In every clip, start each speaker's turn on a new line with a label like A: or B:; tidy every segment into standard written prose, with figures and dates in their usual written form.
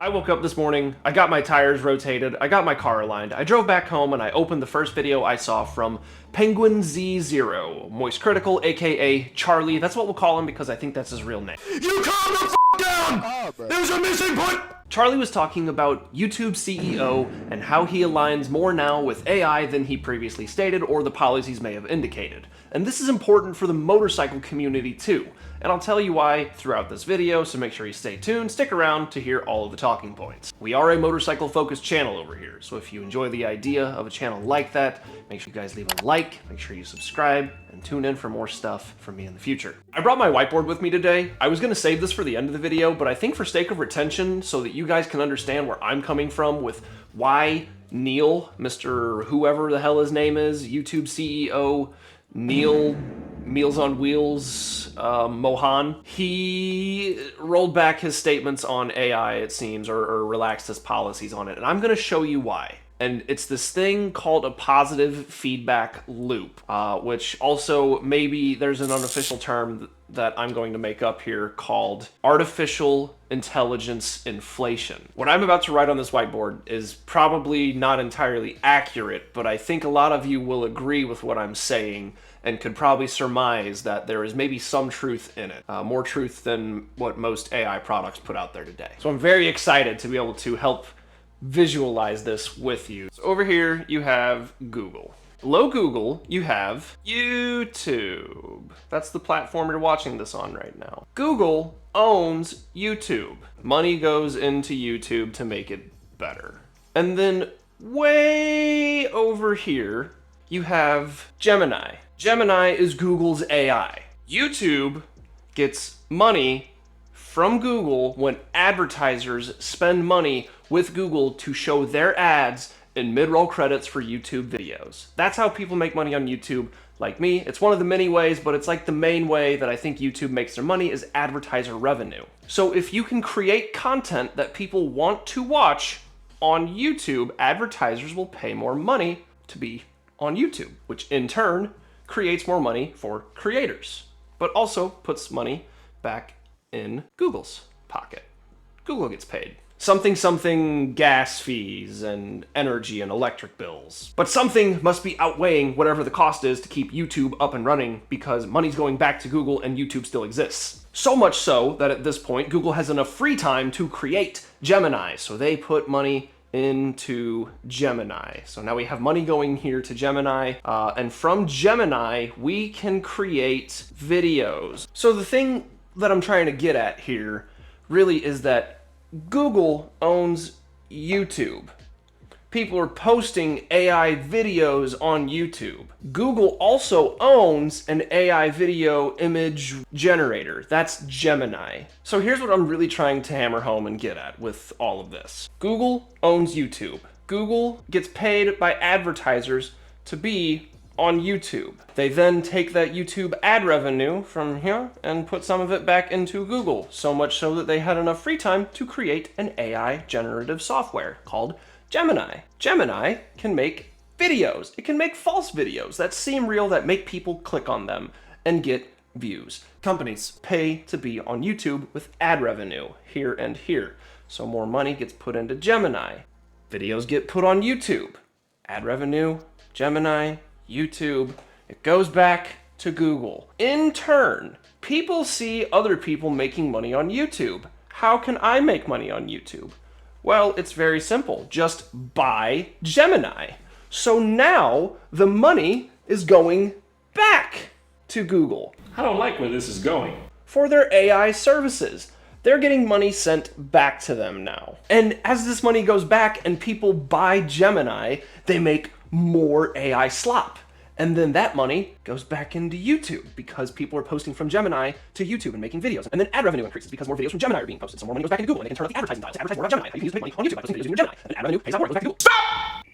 A: I woke up this morning, I got my tires rotated, I got my car aligned, I drove back home and I opened the first video I saw from Penguin Z0, Moist Critical, aka Charlie. That's what we'll call him because I think that's his real name. You calm the f down! There's a missing point! Charlie was talking about YouTube's CEO and how he aligns more now with AI than he previously stated or the policies may have indicated. And this is important for the motorcycle community too. And I'll tell you why throughout this video, so make sure you stay tuned, stick around to hear all of the talking points. We are a motorcycle-focused channel over here, so if you enjoy the idea of a channel like that, make sure you guys leave a like, make sure you subscribe, and tune in for more stuff from me in the future. I brought my whiteboard with me today. I was gonna save this for the end of the video, but I think for sake of retention, so that you guys can understand where I'm coming from with why Neil, Mr. whoever the hell his name is, YouTube CEO, Neil, Meals on Wheels, Mohan, he rolled back his statements on AI, it seems, or relaxed his policies on it, and I'm going to show you why. And it's this thing called a positive feedback loop, which also maybe there's an unofficial term that I'm going to make up here called artificial intelligence inflation. What I'm about to write on this whiteboard is probably not entirely accurate, but I think a lot of you will agree with what I'm saying and could probably surmise that there is maybe some truth in it, more truth than what most AI products put out there today. So I'm very excited to be able to help visualize this with you. So over here you have Google. Below Google, you have YouTube. That's the platform you're watching this on right now. Google owns YouTube. Money goes into YouTube to make it better. And then way over here, you have Gemini. Gemini is Google's AI. YouTube gets money from Google when advertisers spend money with Google to show their ads in mid-roll credits for YouTube videos. That's how people make money on YouTube, like me. It's one of the many ways, but it's like the main way that I think YouTube makes their money is advertiser revenue. So if you can create content that people want to watch on YouTube, advertisers will pay more money to be on YouTube, which in turn creates more money for creators, but also puts money back in Google's pocket. Google gets paid. Something gas fees and energy and electric bills. But something must be outweighing whatever the cost is to keep YouTube up and running because money's going back to Google and YouTube still exists. So much so that at this point, Google has enough free time to create Gemini. So they put money into Gemini. So now we have money going here to Gemini, and from Gemini, we can create videos. So the thing that I'm trying to get at here really is that Google owns YouTube. People are posting AI videos on YouTube. Google also owns an AI video image generator. That's Gemini. So here's what I'm really trying to hammer home and get at with all of this. Google owns YouTube. Google gets paid by advertisers to be on YouTube. They then take that YouTube ad revenue from here and put some of it back into Google, so much so that they had enough free time to create an AI generative software called Gemini. Gemini can make videos. It can make false videos that seem real, that make people click on them and get views. Companies pay to be on YouTube with ad revenue here and here. So more money gets put into Gemini. Videos get put on YouTube. Ad revenue, Gemini, YouTube, it goes back to Google. In turn, people see other people making money on YouTube. How can I make money on YouTube? Well, it's very simple. Just buy Gemini. So now the money is going back to Google.
B: I don't like where this is going.
A: For their AI services. They're getting money sent back to them now. And as this money goes back and people buy Gemini, they make more AI slop. And then that money goes back into YouTube because people are posting from Gemini to YouTube and making videos. And then ad revenue increases because more videos from Gemini are being posted. So more money goes back into Google and they can turn up the advertising dials to advertise more about Gemini. You can use to make money on YouTube by posting videos using Gemini. And ad revenue pays out more, it goes back to Google. Stop!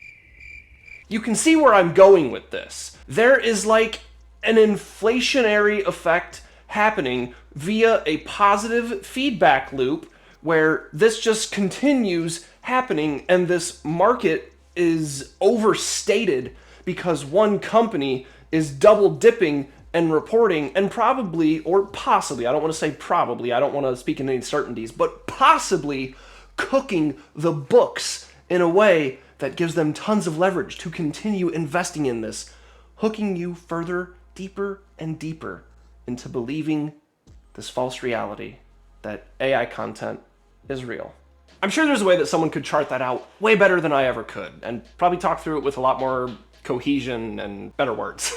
A: You can see where I'm going with this. There is like an inflationary effect happening via a positive feedback loop where this just continues happening and this market is overstated because one company is double dipping and reporting and probably, or possibly, I don't want to say probably, I don't want to speak in any certainties, but possibly cooking the books in a way that gives them tons of leverage to continue investing in this, hooking you further, deeper, and deeper into believing this false reality that AI content is real. I'm sure there's a way that someone could chart that out way better than I ever could, and probably talk through it with a lot more cohesion and better words.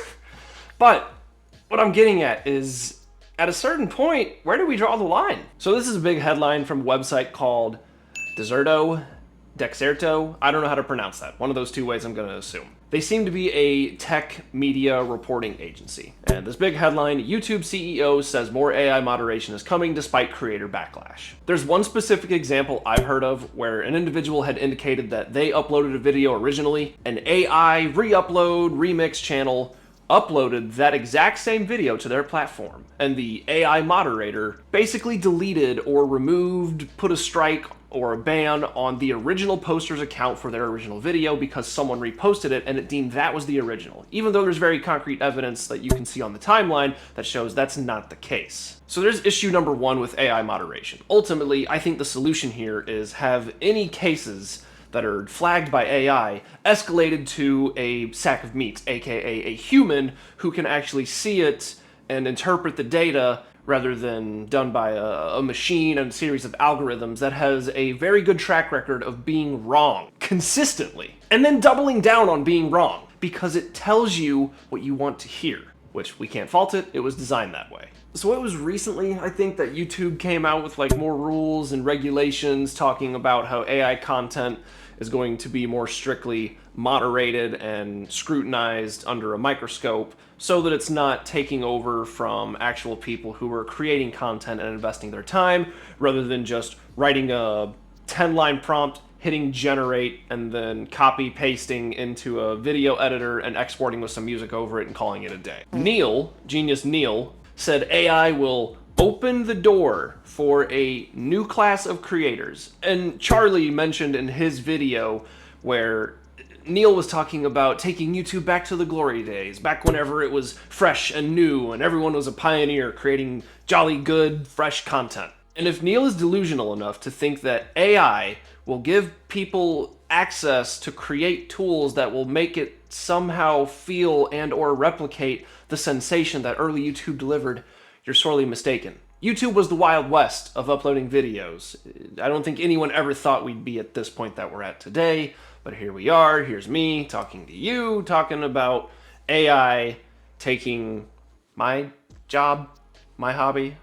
A: But what I'm getting at is, at a certain point, where do we draw the line? So this is a big headline from a website called Dexerto. I don't know how to pronounce that. One of those two ways I'm going to assume. They seem to be a tech media reporting agency. And this big headline, YouTube CEO says more AI moderation is coming despite creator backlash. There's one specific example I've heard of where an individual had indicated that they uploaded a video originally, an AI re-upload, remix channel uploaded that exact same video to their platform, and the AI moderator basically deleted or removed, put a strike or a ban on the original poster's account for their original video because someone reposted it and it deemed that was the original, even though there's very concrete evidence that you can see on the timeline that shows that's not the case. So there's issue number one with AI moderation. Ultimately, I think the solution here is have any cases that are flagged by AI escalated to a sack of meat, aka a human who can actually see it and interpret the data rather than done by a machine and a series of algorithms that has a very good track record of being wrong consistently, and then doubling down on being wrong because it tells you what you want to hear, which we can't fault it, it was designed that way. So it was recently, I think, that YouTube came out with like more rules and regulations talking about how AI content is going to be more strictly moderated and scrutinized under a microscope so that it's not taking over from actual people who are creating content and investing their time rather than just writing a 10-line prompt, hitting generate, and then copy pasting into a video editor and exporting with some music over it and calling it a day. Genius Neil, said AI will open the door for a new class of creators. And Charlie mentioned in his video where Neil was talking about taking YouTube back to the glory days, back whenever it was fresh and new and everyone was a pioneer creating jolly good, fresh content. And if Neil is delusional enough to think that AI will give people access to create tools that will make it somehow feel and or replicate the sensation that early YouTube delivered, you're sorely mistaken. YouTube was the Wild West of uploading videos. I don't think anyone ever thought we'd be at this point that we're at today, but here we are. Here's me talking to you, talking about AI taking my job, my hobby,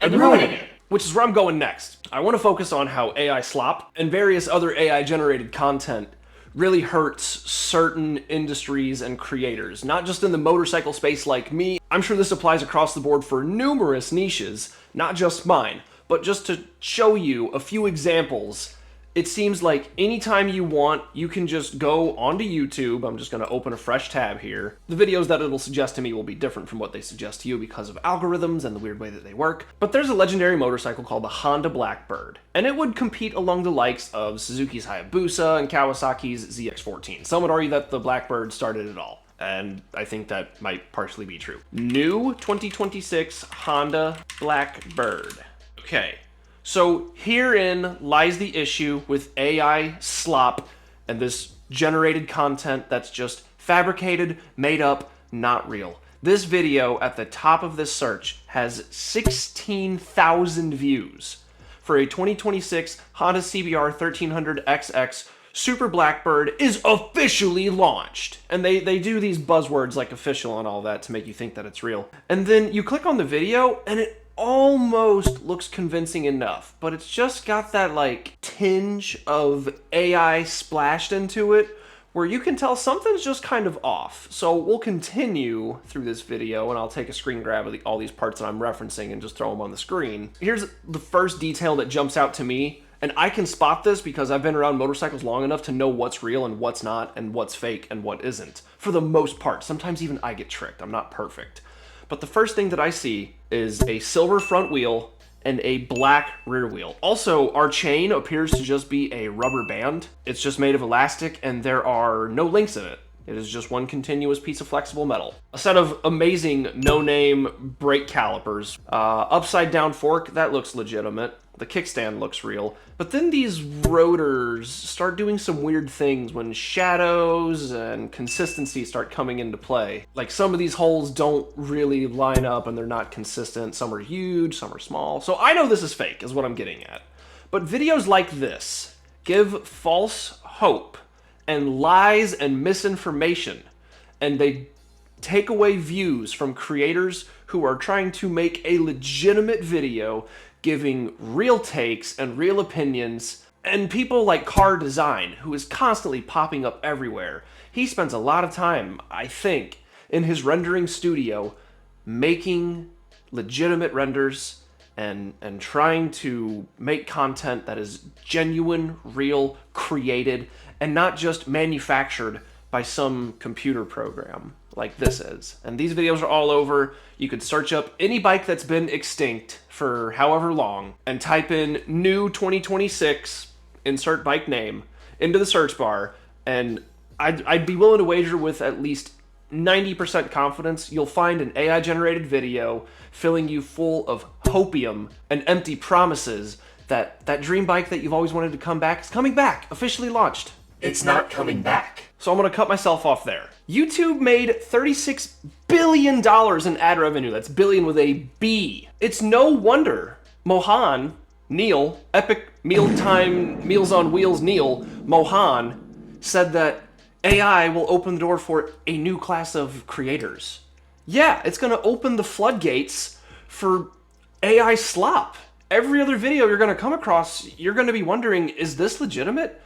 A: and ruining it. Which is where I'm going next. I want to focus on how AI slop and various other AI-generated content really hurts certain industries and creators, not just in the motorcycle space like me. I'm sure this applies across the board for numerous niches, not just mine, but just to show you a few examples. It seems like anytime you want, you can just go onto YouTube. I'm just going to open a fresh tab here. The videos that it'll suggest to me will be different from what they suggest to you because of algorithms and the weird way that they work. But there's a legendary motorcycle called the Honda Blackbird, and it would compete along the likes of Suzuki's Hayabusa and Kawasaki's ZX-14. Some would argue that the Blackbird started it all, and I think that might partially be true. New 2026 Honda Blackbird. Okay. So herein lies the issue with AI slop and this generated content that's just fabricated, made up, not real. This video at the top of this search has 16,000 views for a 2026 Honda CBR 1300XX Super Blackbird is officially launched. And they do these buzzwords like official and all that to make you think that it's real. And then you click on the video and it almost looks convincing enough, but it's just got that like tinge of AI splashed into it where you can tell something's just kind of off. So we'll continue through this video and I'll take a screen grab of all these parts that I'm referencing and just throw them on the screen. Here's the first detail that jumps out to me, and I can spot this because I've been around motorcycles long enough to know what's real and what's not and what's fake and what isn't. For the most part, sometimes even I get tricked. I'm not perfect. But the first thing that I see is a silver front wheel and a black rear wheel. Also, our chain appears to just be a rubber band. It's just made of elastic and there are no links in it. It is just one continuous piece of flexible metal. A set of amazing no-name brake calipers. Upside down fork, that looks legitimate. The kickstand looks real. But then these rotors start doing some weird things when shadows and consistency start coming into play. Like some of these holes don't really line up and they're not consistent. Some are huge, some are small. So I know this is fake, is what I'm getting at. But videos like this give false hope and lies and misinformation. And they take away views from creators who are trying to make a legitimate video giving real takes and real opinions, and people like Car Design, who is constantly popping up everywhere. He spends a lot of time, I think, in his rendering studio making legitimate renders and trying to make content that is genuine, real, created, and not just manufactured by some computer program like this is. And these videos are all over. You could search up any bike that's been extinct for however long and type in new 2026, insert bike name, into the search bar, and I'd be willing to wager with at least 90% confidence you'll find an AI-generated video filling you full of hopium and empty promises that that dream bike that you've always wanted to come back is coming back, officially launched.
B: It's not coming back.
A: So I'm gonna cut myself off there. YouTube made $36 billion in ad revenue. That's billion with a B. It's no wonder Mohan, Neil, Epic Mealtime Meals on Wheels Neil, Mohan, said that AI will open the door for a new class of creators. Yeah, it's gonna open the floodgates for AI slop. Every other video you're gonna come across, you're gonna be wondering, is this legitimate?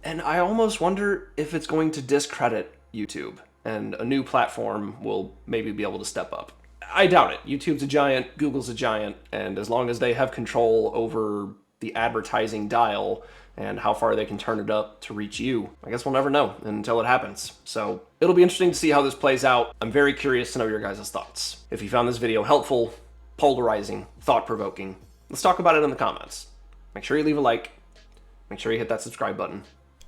A: And I almost wonder if it's going to discredit YouTube and a new platform will maybe be able to step up. I doubt it. YouTube's a giant, Google's a giant, and as long as they have control over the advertising dial and how far they can turn it up to reach you, I guess we'll never know until it happens. So it'll be interesting to see how this plays out. I'm very curious to know your guys' thoughts. If you found this video helpful, polarizing, thought-provoking, let's talk about it in the comments. Make sure you leave a like. Make sure you hit that subscribe button.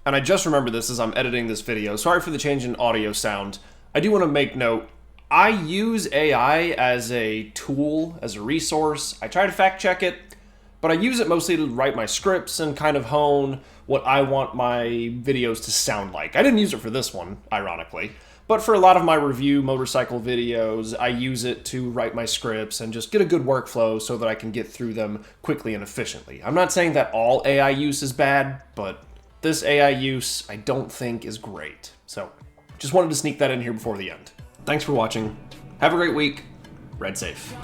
A: And I just remembered this as I'm editing this video. Sorry for the change in audio sound. I do want to make note, I use AI as a tool, as a resource. I try to fact check it, but I use it mostly to write my scripts and kind of hone what I want my videos to sound like. I didn't use it for this one, ironically, but for a lot of my review motorcycle videos, I use it to write my scripts and just get a good workflow so that I can get through them quickly and efficiently. I'm not saying that all AI use is bad, but this AI use I don't think is great. So just wanted to sneak that in here before the end. Thanks for watching. Have a great week. Ride safe.